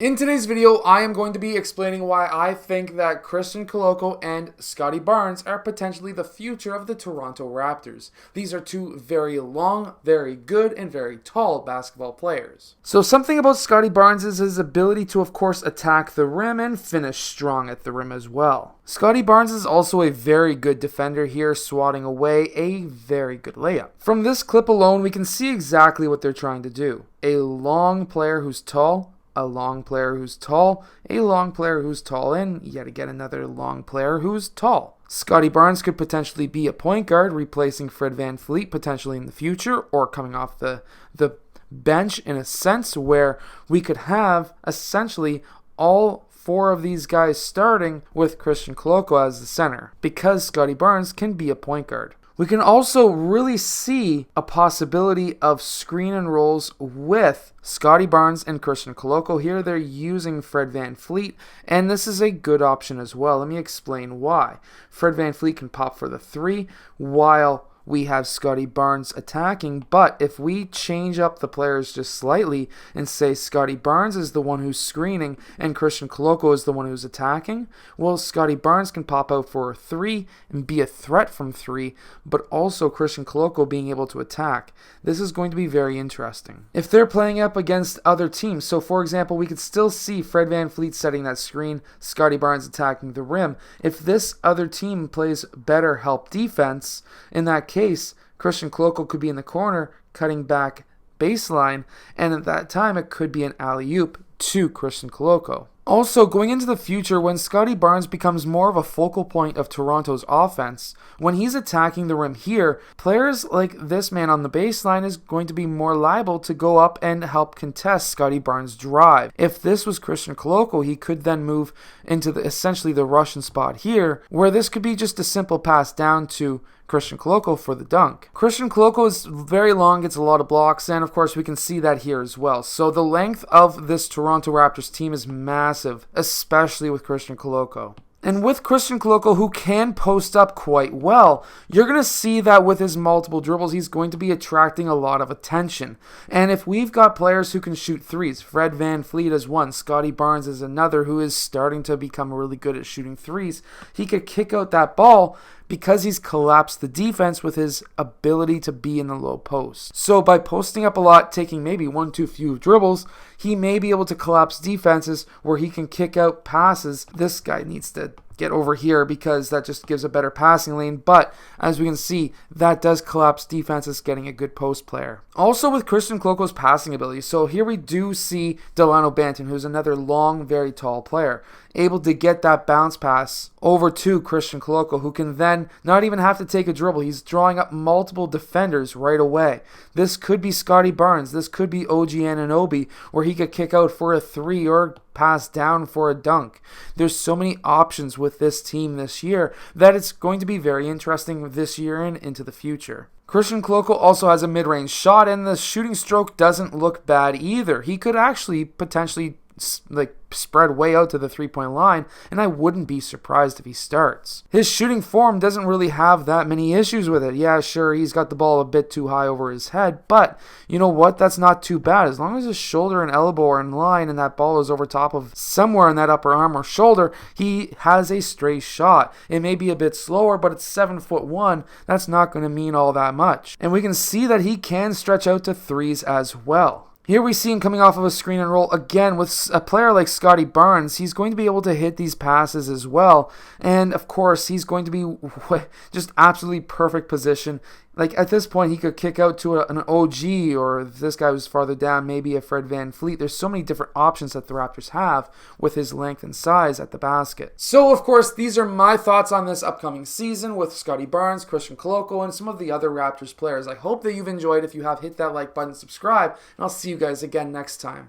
In today's video, I am going to be explaining why I think that Christian Koloko and Scottie Barnes are potentially the future of the Toronto Raptors. These are two very long, very good, and very tall basketball players. So something about Scottie Barnes is his ability to, of course, attack the rim and finish strong at the rim as well. Scottie Barnes is also a very good defender here, swatting away a very good layup. From this clip alone, we can see exactly what they're trying to do. A long player who's tall, a long player who's tall, a long player who's tall, and yet again another long player who's tall. Scottie Barnes could potentially be a point guard, replacing Fred VanVleet potentially in the future, or coming off the bench in a sense where we could have essentially all four of these guys starting with Christian Koloko as the center, because Scottie Barnes can be a point guard. We can also really see a possibility of screen and rolls with Scottie Barnes and Christian Koloko. Here they're using Fred VanVleet, and this is a good option as well. Let me explain why. Fred VanVleet can pop for the three while we have Scottie Barnes attacking, but if we change up the players just slightly and say Scottie Barnes is the one who's screening and Christian Koloko is the one who's attacking, well, Scottie Barnes can pop out for a three and be a threat from three, but also Christian Koloko being able to attack. This is going to be very interesting. If they're playing up against other teams, so for example, we could still see Fred VanVleet setting that screen, Scottie Barnes attacking the rim. If this other team plays better help defense, in that case, Christian Koloko could be in the corner cutting back baseline, and at that time it could be an alley-oop to Christian Koloko. Also, going into the future, when Scottie Barnes becomes more of a focal point of Toronto's offense, when he's attacking the rim here, players like this man on the baseline is going to be more liable to go up and help contest Scottie Barnes' drive. If this was Christian Koloko, he could then move into essentially the Russian spot here, where this could be just a simple pass down to Christian Koloko for the dunk. Christian Koloko is very long, gets a lot of blocks, and of course we can see that here as well. So the length of this Toronto Raptors team is massive, especially with Christian Koloko. And with Christian Koloko, who can post up quite well, you're going to see that with his multiple dribbles, he's going to be attracting a lot of attention. And if we've got players who can shoot threes, Fred VanVleet is one, Scottie Barnes is another who is starting to become really good at shooting threes, he could kick out that ball because he's collapsed the defense with his ability to be in the low post. So by posting up a lot, taking maybe one too few dribbles, he may be able to collapse defenses where he can kick out passes. This guy needs to get over here because that just gives a better passing lane, but as we can see, that does collapse defenses getting a good post player. Also with Christian Koloko's passing ability, so here we do see Delano Banton, who's another long, very tall player, able to get that bounce pass over to Christian Koloko, who can then not even have to take a dribble. He's drawing up multiple defenders right away. This could be Scottie Barnes, this could be OG Anunoby, where he could kick out for a three or pass down for a dunk. There's so many options with this team this year that it's going to be very interesting this year and into the future. Christian Koloko also has a mid-range shot, and the shooting stroke doesn't look bad either. He could actually potentially spread way out to the three-point line, and I wouldn't be surprised if he starts. His shooting form doesn't really have that many issues with it. Yeah, sure, he's got the ball a bit too high over his head, but you know what? That's not too bad. As long as his shoulder and elbow are in line and that ball is over top of somewhere in that upper arm or shoulder, he has a straight shot. It may be a bit slower, but it's 7'1". That's not going to mean all that much. And we can see that he can stretch out to threes as well. Here we see him coming off of a screen and roll. Again, with a player like Scottie Barnes, he's going to be able to hit these passes as well. And of course, he's going to be just absolutely perfect position. Like at this point, he could kick out to an OG, or if this guy was farther down, maybe a Fred VanVleet. There's so many different options that the Raptors have with his length and size at the basket. So of course, these are my thoughts on this upcoming season with Scottie Barnes, Christian Koloko, and some of the other Raptors players. I hope that you've enjoyed. If you have, hit that like button, subscribe, and I'll see you guys again next time.